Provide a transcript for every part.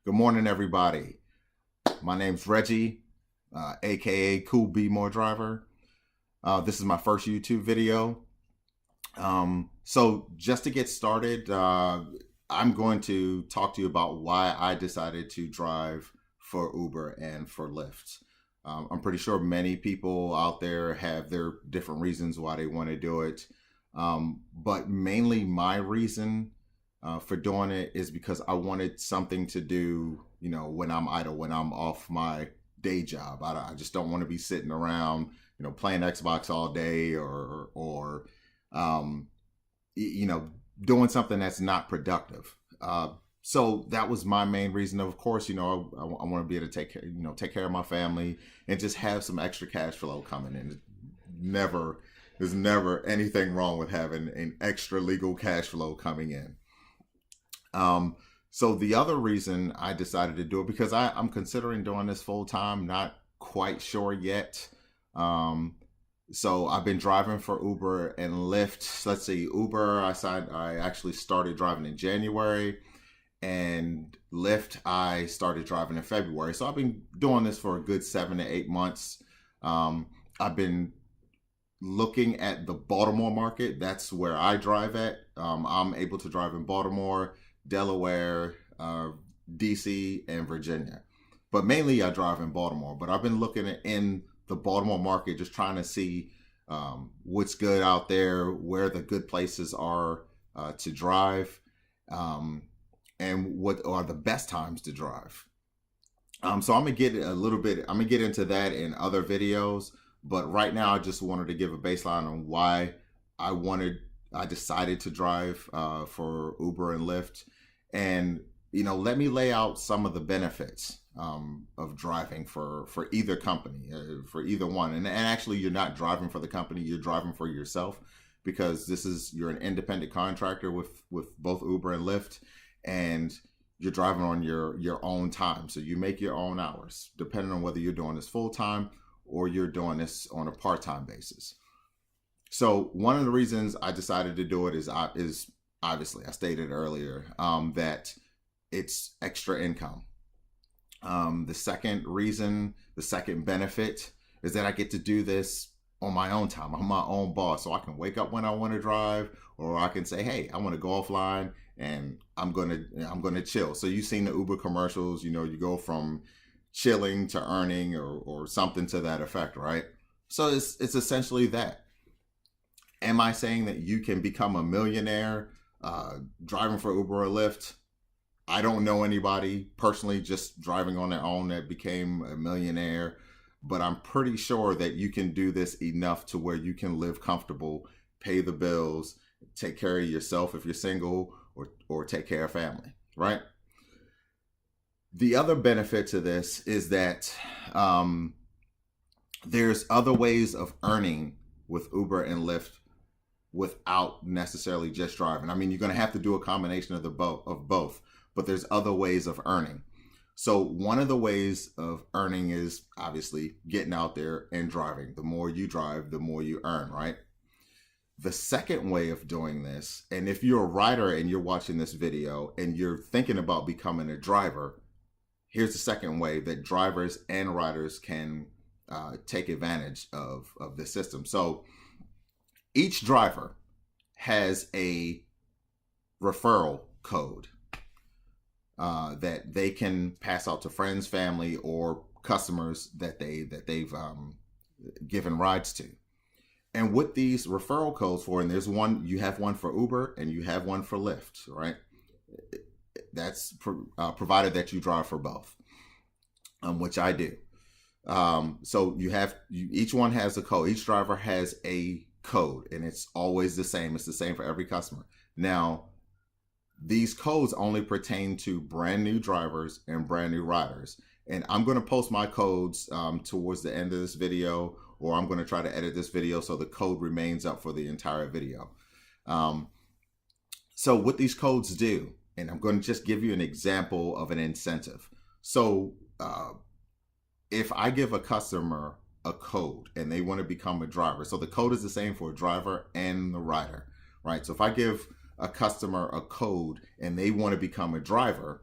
Good morning, everybody. My name's Reggie, aka Coolb'more Driver. This is my first YouTube video. So just to get started, I'm going to talk to you about why I decided to drive for Uber and for Lyft. I'm pretty sure many people out there have their different reasons why they want to do it. But mainly my reason for doing it is because I wanted something to do, when I'm idle, when I'm off my day job. I just don't want to be sitting around, playing Xbox all day or doing something that's not productive. So that was my main reason. Of course, I want to be able to take care of my family and just have some extra cash flow coming in. There's never anything wrong with having an extra legal cash flow coming in. So the other reason I decided to do it, because I'm considering doing this full time, not quite sure yet. So I've been driving for Uber and Lyft. Let's see, Uber, I actually started driving in January, and Lyft, I started driving in February. So I've been doing this for a good 7 to 8 months. I've been looking at the Baltimore market. That's where I drive at. I'm able to drive in Baltimore, Delaware, DC, and Virginia. But mainly I drive in Baltimore. But I've been looking in the Baltimore market, just trying to see what's good out there, where the good places are to drive, and what are the best times to drive. So I'm gonna get into that in other videos. But right now I just wanted to give a baseline on why I decided to drive for Uber and Lyft, and let me lay out some of the benefits of driving for either company, for either one. And actually, you're not driving for the company; you're driving for yourself, because you're an independent contractor with both Uber and Lyft, and you're driving on your own time. So you make your own hours, depending on whether you're doing this full time or you're doing this on a part-time basis. So one of the reasons I decided to do it is obviously, I stated earlier, that it's extra income. The second benefit is that I get to do this on my own time. I'm my own boss, so I can wake up when I want to drive, or I can say, hey, I want to go offline and I'm gonna chill. So you've seen the Uber commercials, you go from chilling to earning, or something to that effect, right? So it's essentially that. Am I saying that you can become a millionaire driving for Uber or Lyft? I don't know anybody personally just driving on their own that became a millionaire, but I'm pretty sure that you can do this enough to where you can live comfortable, pay the bills, take care of yourself if you're single, or take care of family, right? The other benefit to this is that there's other ways of earning with Uber and Lyft without necessarily just driving. I mean, you're going to have to do a combination of both, but there's other ways of earning. So one of the ways of earning is obviously getting out there and driving. The more you drive, the more you earn, right? The second way of doing this, and if you're a rider and you're watching this video and you're thinking about becoming a driver, here's the second way that drivers and riders can take advantage of this system. So each driver has a referral code that they can pass out to friends, family, or customers that they've given rides to. And what these referral codes for, and there's one, you have one for Uber and you have one for Lyft, right? That's provided that you drive for both, which I do. So each one has a code. Each driver has a code, and it's always the same. It's the same for every customer. Now, these codes only pertain to brand new drivers and brand new riders. And I'm going to post my codes towards the end of this video, or I'm going to try to edit this video so the code remains up for the entire video. So what these codes do, and I'm going to just give you an example of an incentive. So if I give a customer a code and they want to become a driver, so the code is the same for a driver and the rider, right? So if I give a customer a code and they want to become a driver,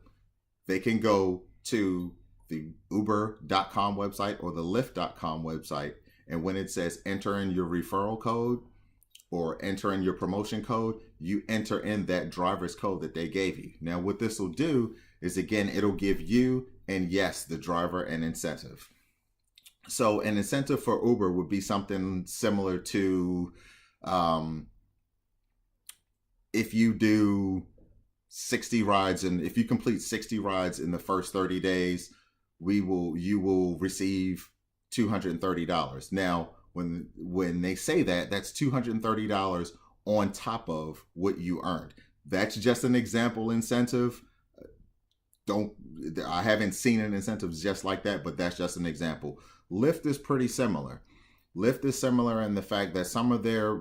they can go to the uber.com website or the lyft.com website, and when it says enter in your referral code or enter in your promotion code, you enter in that driver's code that they gave you. Now what this will do is, again, it'll give you and yes, the driver an incentive. So an incentive for Uber would be something similar to if you do 60 rides, and if you complete 60 rides in the first 30 days, you will receive $230. Now, when they say that, that's $230 on top of what you earned. That's just an example incentive. I haven't seen an incentive just like that, but that's just an example. Lyft is pretty similar. Lyft is similar in the fact that some of their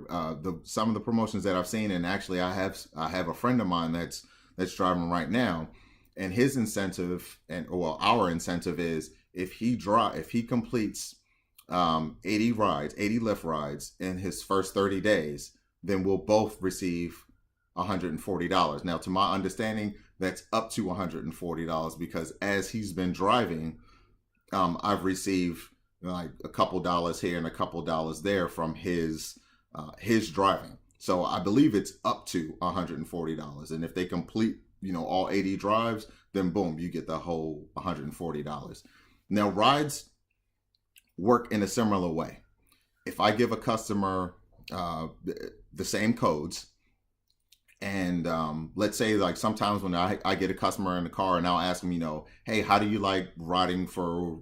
some of the promotions that I've seen, and actually I have a friend of mine that's driving right now, and his incentive, our incentive is if he completes 80 Lyft rides in his first 30 days, then we'll both receive $140. Now, to my understanding, that's up to $140 because as he's been driving, I've received like a couple dollars here and a couple dollars there from his driving. So I believe it's up to $140. And if they complete, all 80 drives, then boom, you get the whole $140. Now, rides work in a similar way. If I give a customer the same codes, and let's say like sometimes when I get a customer in the car and I'll ask them, hey, how do you like riding for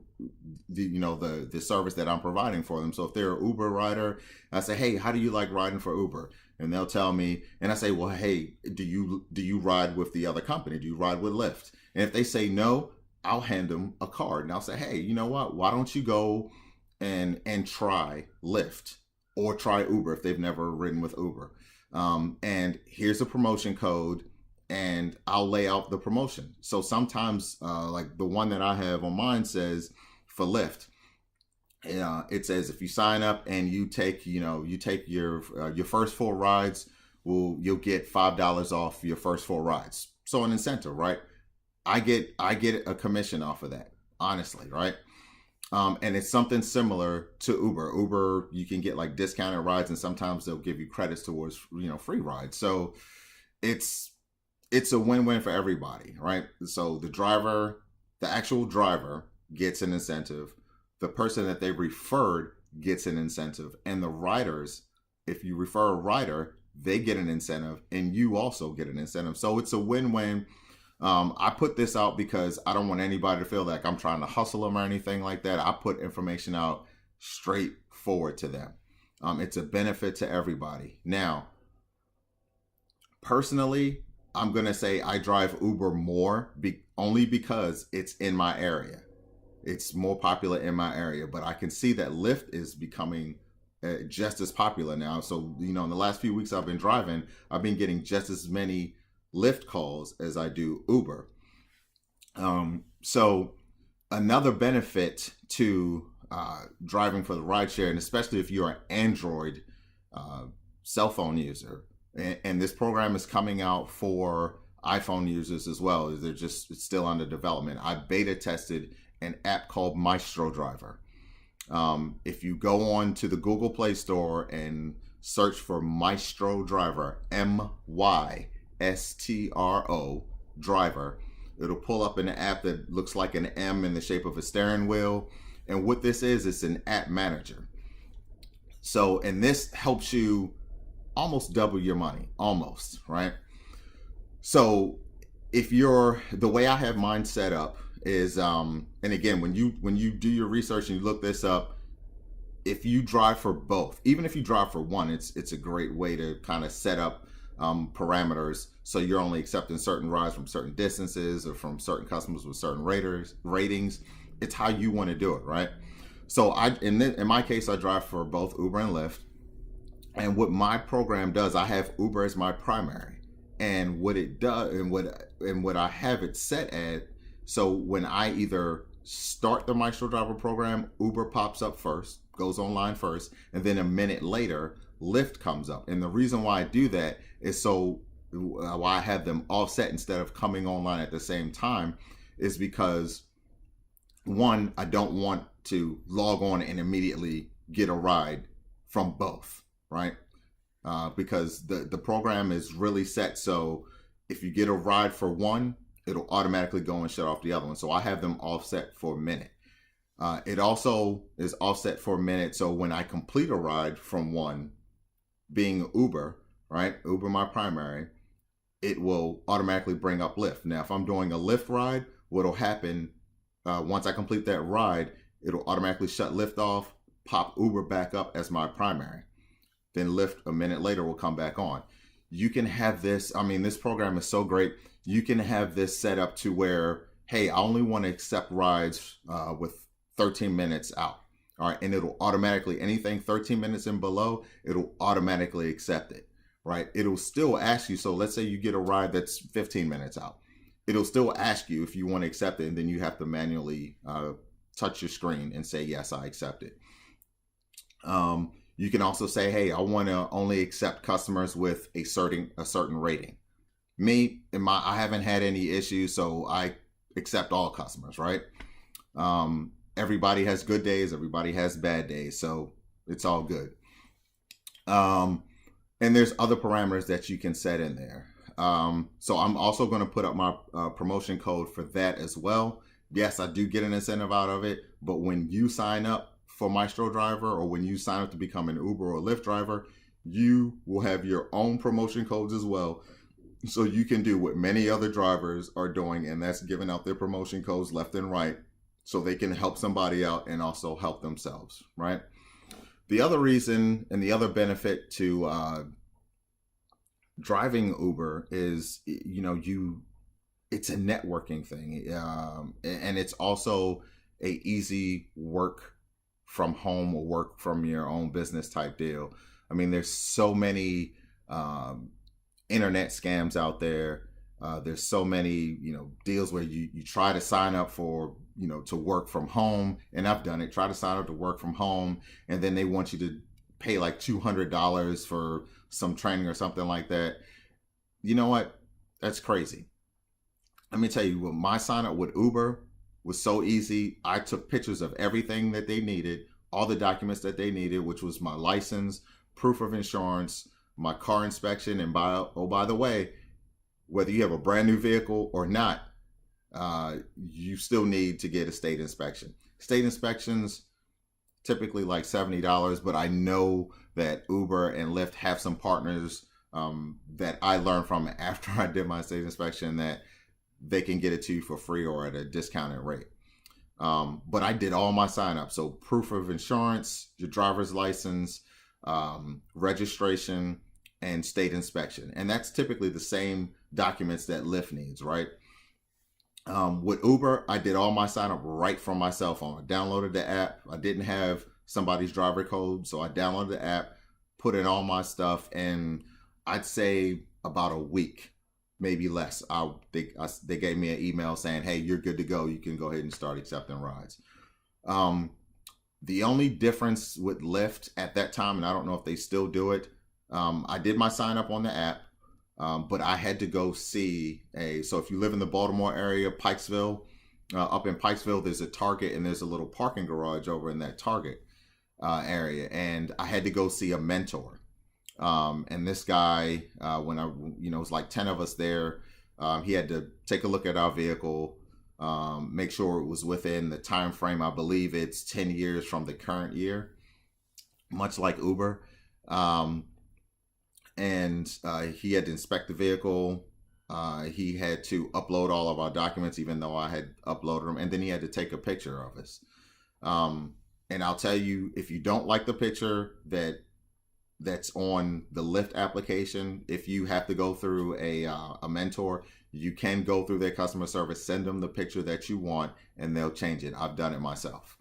the service that I'm providing for them? So if they're an Uber rider, I say, hey, how do you like riding for Uber? And they'll tell me, and I say, well, hey, do you ride with the other company? Do you ride with Lyft? And if they say no, I'll hand them a card and I'll say, hey, you know what? Why don't you go and try Lyft or try Uber if they've never ridden with Uber? And here's a promotion code, and I'll lay out the promotion. So sometimes, like the one that I have on mine says for Lyft, it says if you sign up and you take your first 4 rides, you'll get $5 off your first 4 rides. So an incentive, right? I get a commission off of that, honestly, right? And it's something similar to Uber. Uber, you can get like discounted rides, and sometimes they'll give you credits towards, free rides. So it's a win-win for everybody, right? So the actual driver gets an incentive. The person that they referred gets an incentive. And the riders, if you refer a rider, they get an incentive, and you also get an incentive. So it's a win-win. I put this out because I don't want anybody to feel like I'm trying to hustle them or anything like that. I put information out straightforward to them. It's a benefit to everybody. Now, personally, I'm going to say I drive Uber more only because it's in my area. It's more popular in my area, but I can see that Lyft is becoming just as popular now. So, in the last few weeks I've been driving, I've been getting just as many Lyft calls as I do Uber. So another benefit to driving for the rideshare, and especially if you're an Android cell phone user, and this program is coming out for iPhone users as well. It's still under development. I beta tested an app called Mystro Driver. If you go on to the Google Play Store and search for Maestro Driver, MYSTRO Driver, it'll pull up an app that looks like an M in the shape of a steering wheel. And what this is, it's an app manager. So, and this helps you almost double your money, almost, right? So the way I have mine set up is, and again, when you do your research and you look this up, if you drive for both, even if you drive for one, it's a great way to kind of set up parameters. So you're only accepting certain rides from certain distances or from certain customers with certain ratings. It's how you want to do it, right? So in my case, I drive for both Uber and Lyft. And what my program does, I have Uber as my primary. And what it does, and what I have it set at, so when I either start the Maestro Driver program, Uber pops up first, goes online first, and then a minute later, Lyft comes up. And the reason why I do that is so why I have them all set instead of coming online at the same time is because, one, I don't want to log on and immediately get a ride from both, right? Because the program is really set so if you get a ride for one, it'll automatically go and shut off the other one. So I have them offset for a minute. It also is offset for a minute. So when I complete a ride from one, being Uber, right? Uber, my primary, it will automatically bring up Lyft. Now, if I'm doing a Lyft ride, what'll happen once I complete that ride, it'll automatically shut Lyft off, pop Uber back up as my primary. Then Lyft a minute later will come back on. You can have this, I mean, this program is so great. You can have this set up to where, hey, I only want to accept rides with 13 minutes out. All right. And it'll automatically, anything 13 minutes and below, it'll automatically accept it. Right. It'll still ask you. So let's say you get a ride that's 15 minutes out. It'll still ask you if you want to accept it. And then you have to manually touch your screen and say, yes, I accept it. You can also say, hey, I want to only accept customers with a certain rating. Me, I haven't had any issues, so I accept all customers, right? Everybody has good days, everybody has bad days, so it's all good. And there's other parameters that you can set in there. So I'm also going to put up my promotion code for that as well. Yes, I do get an incentive out of it, but when you sign up for Maestro Driver, or when you sign up to become an Uber or Lyft driver, you will have your own promotion codes as well. So you can do what many other drivers are doing, and that's giving out their promotion codes left and right so they can help somebody out and also help themselves, right? The other reason and the other benefit to driving Uber is, it's a networking thing. And it's also a easy work from home or work from your own business type deal. I mean, there's so many internet scams out there. There's so many, deals where you try to sign up for, to work from home. And I've done it. Try to sign up to work from home. And then they want you to pay like $200 for some training or something like that. You know what? That's crazy. Let me tell you, when my sign up with Uber was so easy. I took pictures of everything that they needed, all the documents that they needed, which was my license, proof of insurance, my car inspection. And by the way, whether you have a brand new vehicle or not, you still need to get a state inspection. State inspections, typically like $70, but I know that Uber and Lyft have some partners that I learned from after I did my state inspection that they can get it to you for free or at a discounted rate. But I did all my sign up. So proof of insurance, your driver's license, registration, and state inspection. And that's typically the same documents that Lyft needs, right? With Uber, I did all my sign up right from my cell phone. I downloaded the app. I didn't have somebody's driver code, so I downloaded the app, put in all my stuff, and I'd say about a week, maybe less. They gave me an email saying, hey, you're good to go. You can go ahead and start accepting rides. The only difference with Lyft at that time, and I don't know if they still do it, I did my sign up on the app, but I had to go see so if you live in the Baltimore area, Pikesville, up in Pikesville, there's a Target and there's a little parking garage over in that Target area. And I had to go see a mentor. And this guy, when it was like 10 of us there, he had to take a look at our vehicle, make sure it was within the time frame. I believe it's 10 years from the current year, much like Uber. And he had to inspect the vehicle. He had to upload all of our documents, even though I had uploaded them. And then he had to take a picture of us. And I'll tell you, if you don't like the picture that's on the Lyft application, if you have to go through a mentor, you can go through their customer service, send them the picture that you want, and they'll change it. I've done it myself.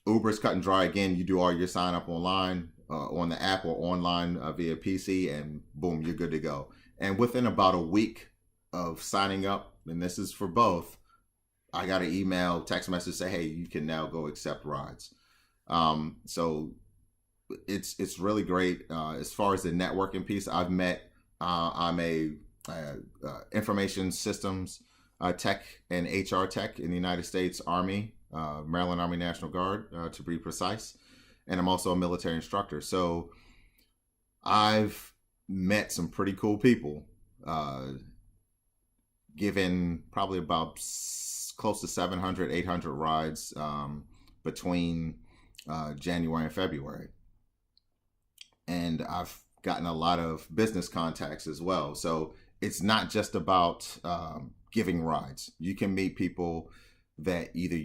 Uber's cut and dry. Again, you do all your sign up online, on the app or online via PC, and boom, you're good to go. And within about a week of signing up, and this is for both, I got an email, text message say, hey, you can now go accept rides. So it's really great. As far as the networking piece, I'm a information systems tech and HR tech in the United States Army, Maryland Army National Guard, to be precise. And I'm also a military instructor. So I've met some pretty cool people, given probably about close to 700, 800 rides between January and February. And I've gotten a lot of business contacts as well. So it's not just about giving rides. You can meet people that either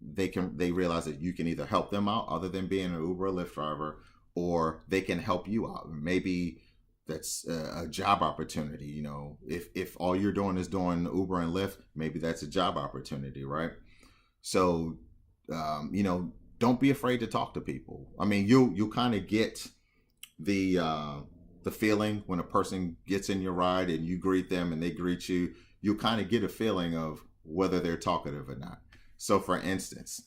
they realize that you can either help them out other than being an Uber or Lyft driver, or they can help you out. Maybe that's a job opportunity. You know, if all you're doing is doing Uber and Lyft, maybe that's a job opportunity, right? So, you know, don't be afraid to talk to people. I mean, you'll kind of get the feeling when a person gets in your ride and you greet them and they greet you. You'll kind of get a feeling of whether they're talkative or not. So, for instance,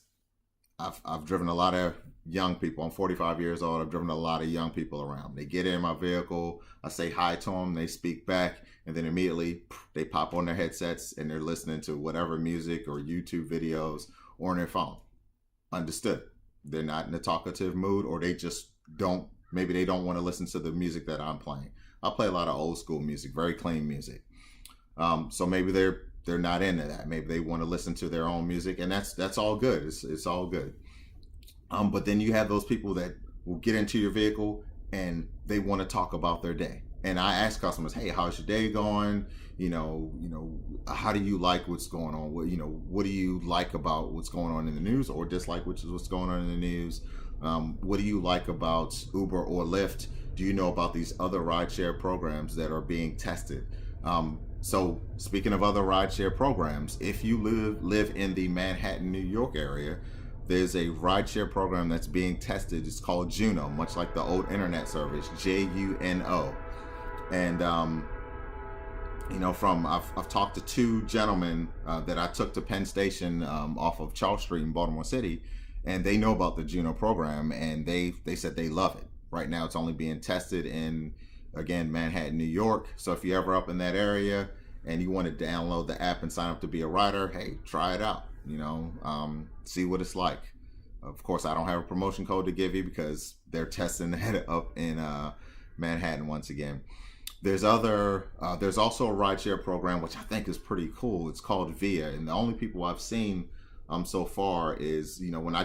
I've driven a lot of young people. I'm 45 years old. I've driven a lot of young people around. They get in my vehicle. I say hi to them. They speak back. And then immediately they pop on their headsets and they're listening to whatever music or YouTube videos or on their phone. Understood. They're not in a talkative mood, or they just don't. Maybe they don't want to listen to the music that I'm playing. I play a lot of old school music, very clean music. So maybe they're not into that. Maybe they want to listen to their own music, and that's all good. It's all good. But then you have those people that will get into your vehicle and they want to talk about their day. And I ask customers, hey, how's your day going? You know, how do you like what's going on? What do you like about what's going on in the news, or dislike what's going on in the news? What do you like about Uber or Lyft? Do you know about these other rideshare programs that are being tested? So speaking of other rideshare programs, if you live in the Manhattan, New York area, there's a rideshare program that's being tested. It's called Juno, much like the old internet service, Juno. And I've talked to two gentlemen that I took to Penn Station off of Charles Street in Baltimore City, and they know about the Juno program, and they said they love it. Right now, it's only being tested in, again, Manhattan, New York. So if you're ever up in that area and you want to download the app and sign up to be a rider, hey, try it out. See what it's like. Of course, I don't have a promotion code to give you because they're testing that up in Manhattan once again. There's also a rideshare program which I think is pretty cool. It's called Via, and the only people I've seen so far is when I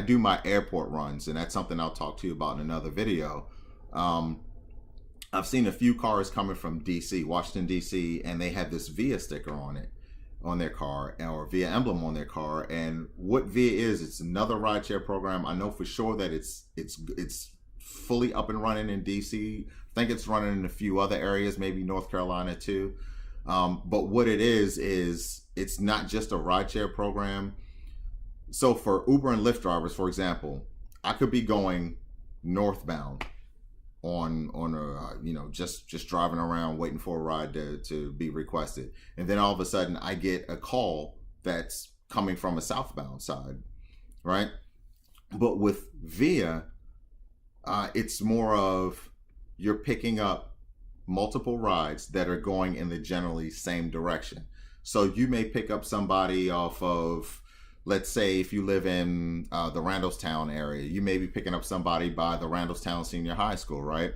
do my airport runs, and that's something I'll talk to you about in another video. I've seen a few cars coming from DC, Washington DC, and they have this Via sticker on their car, or Via emblem on their car. And what Via is, it's another rideshare program. I know for sure that it's fully up and running in DC. I think it's running in a few other areas, maybe North Carolina too. But what it is it's not just a rideshare program. So for Uber and Lyft drivers, for example, I could be going northbound on a just driving around waiting for a ride to be requested, and then all of a sudden I get a call that's coming from a southbound side, right? But with Via, it's more of you're picking up multiple rides that are going in the generally same direction. So you may pick up somebody off of, let's say if you live in the Randallstown area, you may be picking up somebody by the Randallstown Senior High School, right?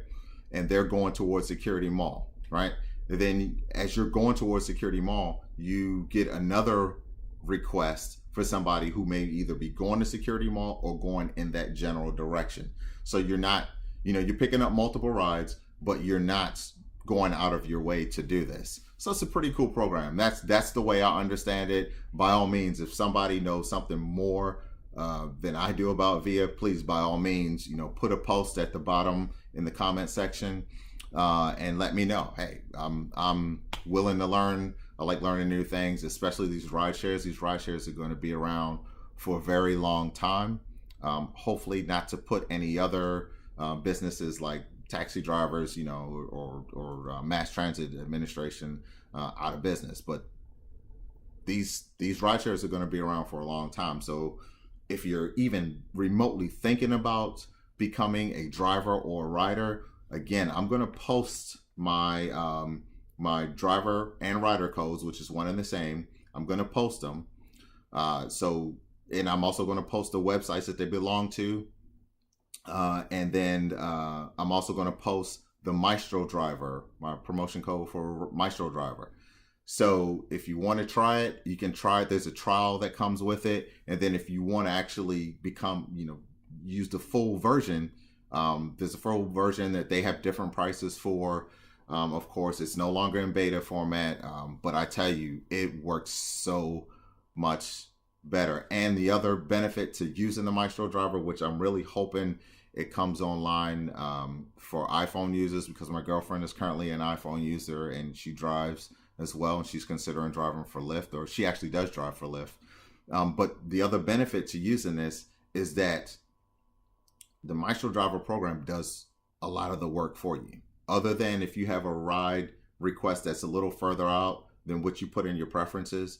And they're going towards Security Mall, right? And then as you're going towards Security Mall, you get another request for somebody who may either be going to Security Mall or going in that general direction. So you're not, you're picking up multiple rides, but you're not going out of your way to do this. So it's a pretty cool program. That's the way I understand it. By all means, if somebody knows something more than I do about Via, please, by all means, put a post at the bottom in the comment section and let me know. Hey, I'm willing to learn. I like learning new things, especially these rideshares. These rideshares are going to be around for a very long time. Hopefully not to put any other businesses like taxi drivers, or mass transit administration out of business. But these rideshares are going to be around for a long time. So if you're even remotely thinking about becoming a driver or a rider, again, I'm going to post my my driver and rider codes, which is one and the same. I'm going to post them. And I'm also going to post the websites that they belong to. And then I'm also going to post the Maestro Driver, my promotion code for Maestro Driver. So if you want to try it, you can try it. There's a trial that comes with it. And then if you want to actually use the full version, there's a full version that they have different prices for. Of course, it's no longer in beta format, but I tell you, it works so much better. And the other benefit to using the Maestro Driver, which I'm really hoping it comes online for iPhone users, because my girlfriend is currently an iPhone user and she drives as well, and she's considering driving for Lyft, or she actually does drive for Lyft. But the other benefit to using this is that the Maestro Driver program does a lot of the work for you. Other than if you have a ride request that's a little further out than what you put in your preferences,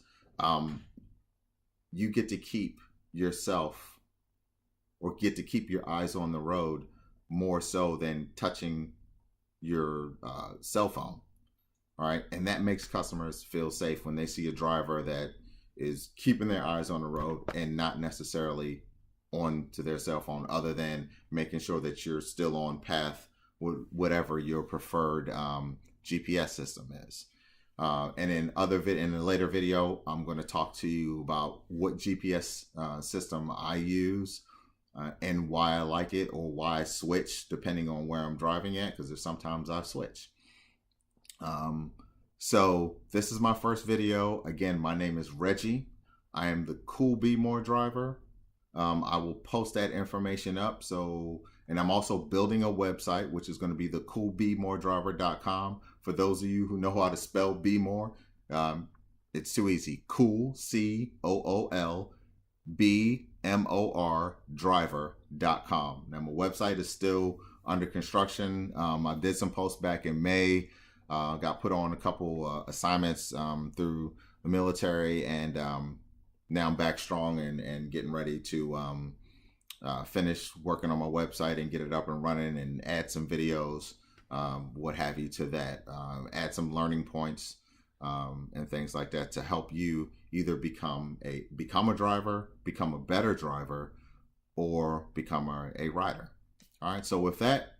you get to keep yourself, or get to keep your eyes on the road more so than touching your cell phone. All right. And that makes customers feel safe when they see a driver that is keeping their eyes on the road and not necessarily onto their cell phone, other than making sure that you're still on path with whatever your preferred GPS system is. And in a later video, I'm going to talk to you about what GPS system I use and why I like it, or why I switch depending on where I'm driving at, because there's sometimes I switch. So this is my first video. Again, my name is Reggie. I am the CoolB'more driver. I will post that information up. And I'm also building a website, which is going to be the CoolB'moredriver.com. For those of you who know how to spell BMore, it's too easy. Cool, CoolB'more driver.com. Now, my website is still under construction. I did some posts back in May. Got put on a couple assignments through the military, and now I'm back strong and getting ready to finish working on my website and get it up and running, and add some videos, what have you, to that. Add some learning points and things like that to help you either become a driver, become a better driver, or become a rider. All right. So with that,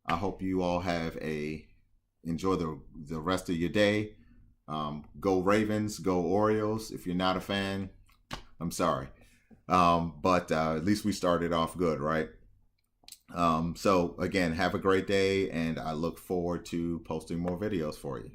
I hope you all enjoy the rest of your day. Go Ravens, go Orioles. If you're not a fan, I'm sorry. But at least we started off good, right? So again, have a great day, and I look forward to posting more videos for you.